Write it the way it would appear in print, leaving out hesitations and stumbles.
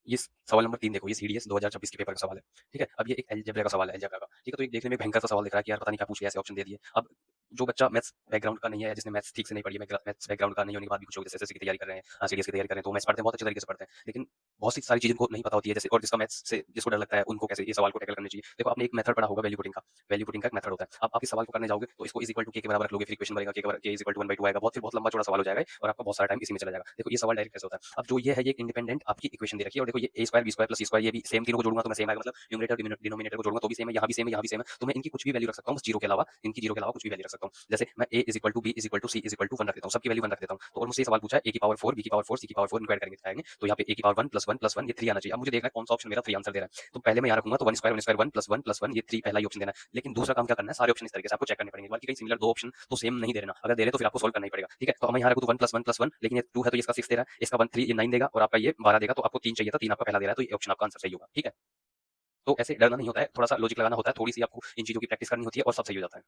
ये सवाल नंबर 3 देखो, ये सीडीएस 2026 के पेपर का सवाल है। ठीक है? अब ये एक अलजेब्रा का सवाल है, अलजेब्रा का। ठीक है? तो ये देखने में भयंकर सा सवाल दिख रहा है कि यार पता नहीं क्या पूछ लिया, ऐसे ऑप्शन दे दिए। अब जो बच्चा मैथ्स बैकग्राउंड का नहीं है, जिसने मैथ्स ठीक से नहीं पढ़ी है, मैथ्स बैकग्राउंड का नहीं होने के बाद भी कुछ लोग जैसे एसएससी की तैयारी कर रहे हैं, सीडीएस की तैयारी कर रहे हैं, तो मैथ्स पढ़ते हैं, बहुत अच्छे तरीके से पढ़ते हैं। लेकिन बहुत सी सारी चीज़ें उनको नहीं पता होती है, जैसे और जिसका मैथ्स से जिसको डर लगता है, उनको कैसे ये सवाल को टैकल करनी चाहिए। देखो, आपने एक मेथड पढ़ा होगा वैल्यू पुटिंग का। वैल्यू पुटिंग का एक मेथड होता है। आप इस सवाल को करने जाओगे तो इसको इज इक्वल टू के बराबर रख लोगे, फिर इक्वेशन बनेगा के इज इक्वल टू 1/2 आएगा। बहुत लंबा चौड़ा सवाल हो जाएगा और आपका बहुत सारा टाइम इसी में चला जाएगा। देखो, ये सवाल डायरेक्ट कैसे होता है। अब जो ये है, ये एक इंडिपेंडेंट आपकी इक्वेशन दे रखी है और देखो ये a square b square plus c square, ये भी सेम, तीनों को जोड़ूंगा तो मैं सेम आएगा, मतलब न्यूमरेटर डिनोमिनेटर को जोड़ूंगा तो भी सेम है, यहाँ भी सेम है, यहाँ भी सेम है। तो मैं इनकी कुछ भी वैल्यू रख सकता हूँ, बस जीरो के अलावा, इनकी जीरो के अलावा कुछ भी वैल्यू रख सकता हूँ। जैसे मैं a is equal to b is equal to c is equal to 1 रख देता हूँ, सबकी वैल्यू 1 रख देता हूँ। तो और मुझसे ये सवाल पूछा है a की पावर 4 b की पावर 4 c की पावर 4 इनको ऐड करेंगे दिखाएंगे, तो यहाँ पे a की पावर 1 प्लस 1 प्लस 1 ये 3 आना चाहिए। अब मुझे देखना है कौन सा ऑप्शन मेरा 3 आंसर दे रहा है। तो पहले मैं यहाँ रखूंगा तो 1 स्क्वायर 1 स्क्वायर 1 प्लस 1 ये 3 पहला ही ऑप्शन देना है। लेकिन दूसरा काम क्या करना है, सारे ऑप्शन इस तरीके से आपको चेक करने पड़ेंगे, बाकी कहीं सिमिलर दो ऑप्शन तो सेम नहीं दे रहे ना, अगर दे रहे तो फिर आपको सोल्व करना ही पड़ेगा। ठीक है? तो मैं यहाँ रखूँ तो 1 प्लस 1 लेकिन ये 2 है तो इसका 6 दे रहा है, इसका 1 3 ये 9 देगा और आपका ये 12 देगा, तो आपको 3 चाहिए था, 3 आपका पहला दे रहा है, तो ये ऑप्शन आपका आंसर सही होगा। ठीक है? तो ऐसे डरना नहीं होता है, थोड़ा सा लॉजिक लगाना होता है, थोड़ी सी आपको इन चीजों की प्रैक्टिस करनी होती है और सब सही हो जाता है।